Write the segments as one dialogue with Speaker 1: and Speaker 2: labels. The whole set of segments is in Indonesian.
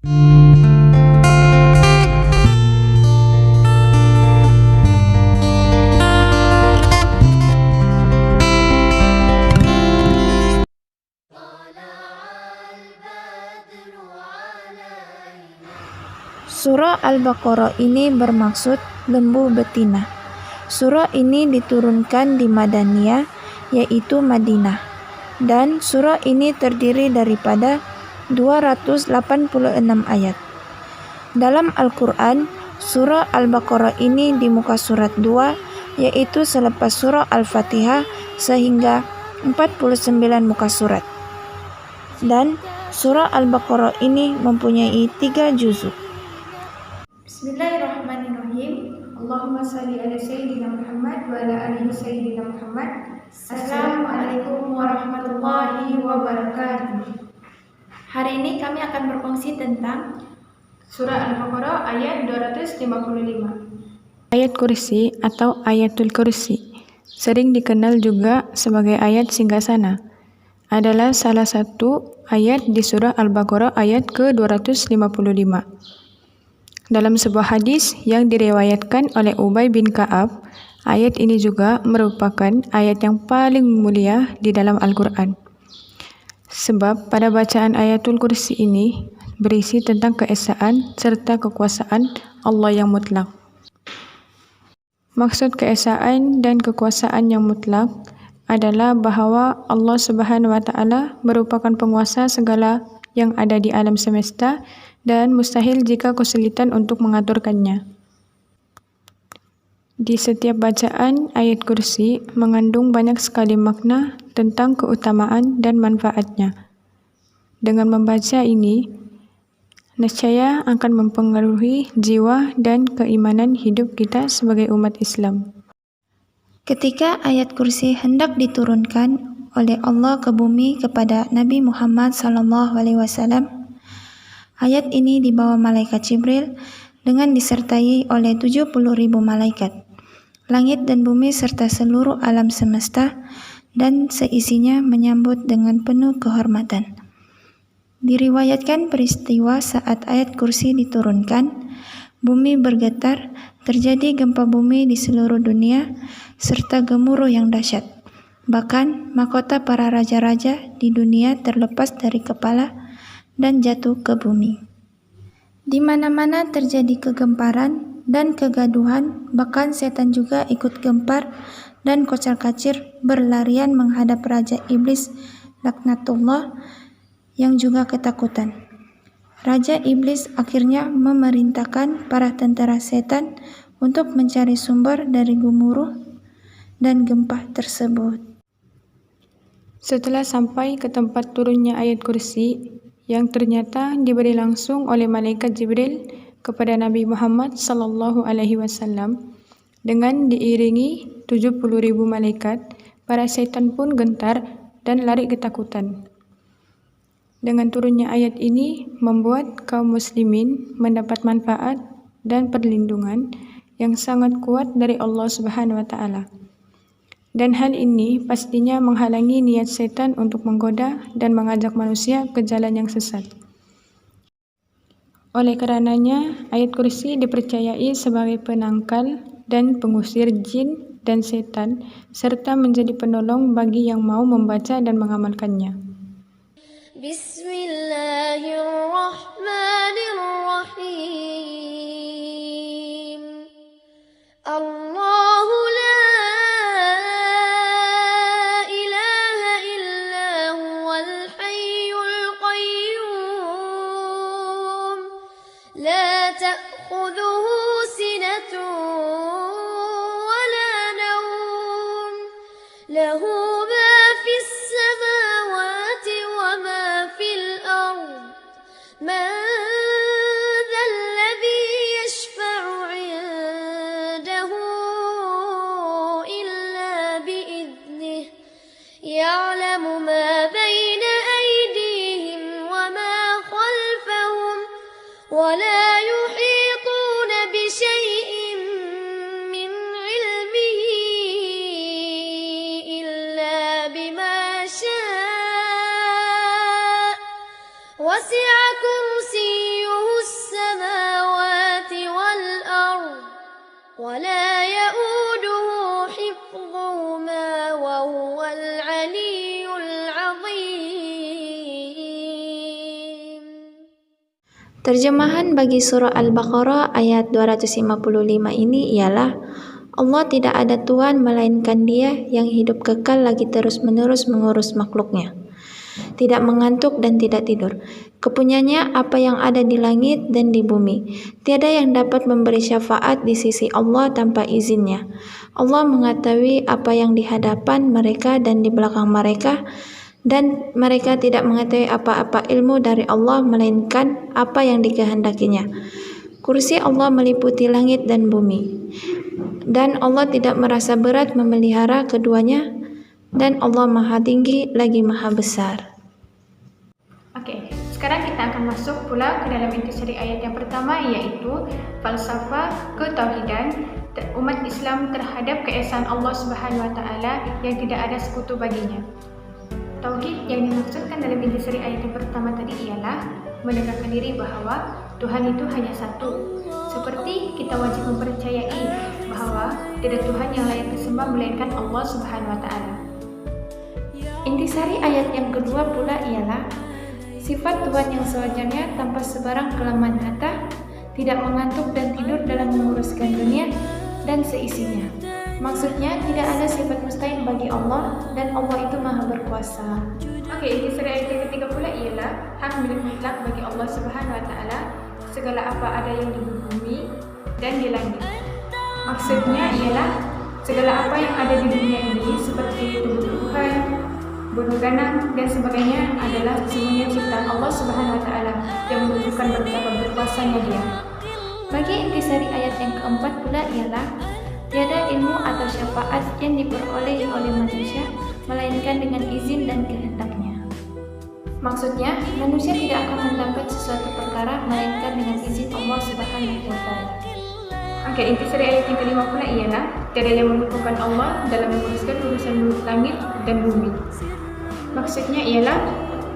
Speaker 1: Surah Al-Baqarah ini bermaksud lembu betina. Surah ini diturunkan di Madaniyah, yaitu Madinah. Dan surah ini terdiri daripada 286 ayat. Dalam Al-Quran, surah Al-Baqarah ini di muka surat 2, yaitu selepas surah Al-Fatihah sehingga 49 muka surat. Dan surah Al-Baqarah ini mempunyai 3 juzuk.
Speaker 2: Bismillahirrahmanirrahim. Allahumma salli ala Sayyidina Muhammad wa ala alihi Sayyidina Muhammad. Assalamualaikum warahmatullahi wabarakatuh. Hari ini kami akan berfungsi tentang Surah Al-Baqarah ayat 255.
Speaker 3: Ayat kursi atau ayatul kursi, sering dikenal juga sebagai ayat singgasana, adalah salah satu ayat di surah Al-Baqarah ayat ke-255. Dalam sebuah hadis yang diriwayatkan oleh Ubay bin Ka'ab, ayat ini juga merupakan ayat yang paling mulia di dalam Al-Quran. Sebab pada bacaan ayatul kursi ini berisi tentang keesaan serta kekuasaan Allah yang mutlak. Maksud keesaan dan kekuasaan yang mutlak adalah bahwa Allah Subhanahu wa Ta'ala merupakan penguasa segala yang ada di alam semesta dan mustahil jika kesulitan untuk mengaturkannya. Di setiap bacaan ayat kursi mengandung banyak sekali makna tentang keutamaan dan manfaatnya. Dengan membaca ini, niscaya akan mempengaruhi jiwa dan keimanan hidup kita sebagai umat Islam.
Speaker 1: Ketika ayat kursi hendak diturunkan oleh Allah ke bumi kepada Nabi Muhammad SAW, ayat ini dibawa malaikat Jibril dengan disertai oleh 70.000 malaikat. Langit dan bumi serta seluruh alam semesta dan seisinya menyambut dengan penuh kehormatan. Diriwayatkan peristiwa saat ayat kursi diturunkan, bumi bergetar, terjadi gempa bumi di seluruh dunia, serta gemuruh yang dahsyat. Bahkan mahkota para raja-raja di dunia terlepas dari kepala dan jatuh ke bumi. Di mana-mana terjadi kegemparan dan kegaduhan, bahkan setan juga ikut gempar dan kocar-kacir berlarian menghadap Raja Iblis laknatullah yang juga ketakutan. Raja Iblis akhirnya memerintahkan para tentara setan untuk mencari sumber dari gemuruh dan gempa tersebut.
Speaker 3: Setelah sampai ke tempat turunnya ayat kursi, yang ternyata diberi langsung oleh malaikat Jibril kepada Nabi Muhammad SAW dengan diiringi 70.000 malaikat, para setan pun gentar dan lari ketakutan. Dengan turunnya ayat ini membuat kaum muslimin mendapat manfaat dan perlindungan yang sangat kuat dari Allah Subhanahu wa Ta'ala. Dan hal ini pastinya menghalangi niat setan untuk menggoda dan mengajak manusia ke jalan yang sesat. Oleh karenanya, ayat kursi dipercayai sebagai penangkal dan pengusir jin dan setan, serta menjadi penolong bagi yang mau membaca dan mengamalkannya.
Speaker 4: Bismillahirrahmanirrahim. لا تأخذه سنة ولا نوم له ما في السماوات وما في الأرض من ذا الذي يشفع عنده إلا بإذنه يعلم ما بين أيديهم وما خلفهم ولا يحيطون بشيء من علمه إلا بما شاء وسع كرسيه السماوات والأرض ولا يؤوده حفظهما وهو العلي العظيم.
Speaker 1: Terjemahan bagi surah Al-Baqarah ayat 255 ini ialah Allah tidak ada Tuhan melainkan Dia yang hidup kekal lagi terus-menerus mengurus makhluknya. Tidak mengantuk dan tidak tidur. Kepunyanya apa yang ada di langit dan di bumi. Tiada yang dapat memberi syafaat di sisi Allah tanpa izinnya. Allah mengetahui apa yang di hadapan mereka dan di belakang mereka, dan mereka tidak mengetahui apa-apa ilmu dari Allah melainkan apa yang dikehendakinya. Kursi Allah meliputi langit dan bumi, dan Allah tidak merasa berat memelihara keduanya, dan Allah Maha Tinggi lagi Maha Besar.
Speaker 3: Oke, sekarang kita akan masuk pula ke dalam intisari ayat yang pertama, yaitu falsafah ketauhidan umat Islam terhadap keesaan Allah Subhanahu wa taala yang tidak ada sekutu baginya. Tauhid yang dimaksudkan dalam intisari ayat yang pertama tadi ialah menegakkan diri bahawa Tuhan itu hanya satu. Seperti kita wajib mempercayai bahawa tiada Tuhan yang layak disembah melainkan Allah Subhanahu wa taala. Intisari ayat yang kedua pula ialah sifat Tuhan yang sewajarnya tanpa sebarang kelemahan harta, tidak mengantuk dan tidur dalam menguruskan dunia dan seisinya. Maksudnya tidak ada sifat mustahil bagi Allah dan Allah itu Maha berkuasa. Oke, intisari ayat yang ketiga pula ialah hak milik mutlak bagi Allah Subhanahu wa taala segala apa ada yang di bumi dan di langit. Maksudnya ialah segala apa yang ada di dunia ini seperti tumbuh-tumbuhan, gunung-ganang dan sebagainya adalah semuanya ciptaan Allah Subhanahu wa taala yang menunjukkan betapa berkuasanya Dia. Bagi intisari ayat yang keempat pula ialah tiada ilmu atau syafaat yang diperolehi oleh manusia melainkan dengan izin dan kehendaknya. Maksudnya, manusia tidak akan mendapat sesuatu perkara melainkan dengan izin Allah Subhanahu wa taala. Oke, intisari ayat yang kelima pula ialah tiada yang melupakan Allah dalam menguruskan urusan langit dan bumi. Maksudnya ialah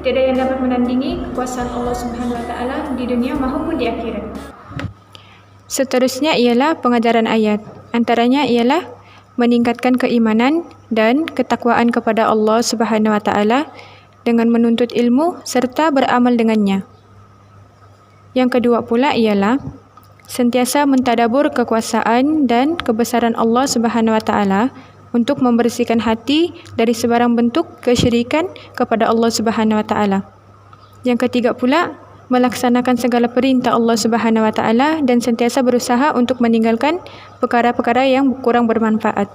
Speaker 3: tiada yang dapat menandingi kekuasaan Allah Subhanahu wa taala di dunia maupun di akhirat. Seterusnya ialah pengajaran ayat. Antaranya ialah meningkatkan keimanan dan ketakwaan kepada Allah Subhanahu wa taala dengan menuntut ilmu serta beramal dengannya. Yang kedua pula ialah sentiasa mentadabur kekuasaan dan kebesaran Allah Subhanahu wa taala untuk membersihkan hati dari sebarang bentuk kesyirikan kepada Allah Subhanahu wa taala. Yang ketiga pula melaksanakan segala perintah Allah Subhanahu wa taala dan sentiasa berusaha untuk meninggalkan perkara-perkara yang kurang bermanfaat.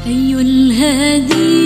Speaker 5: أي الهادي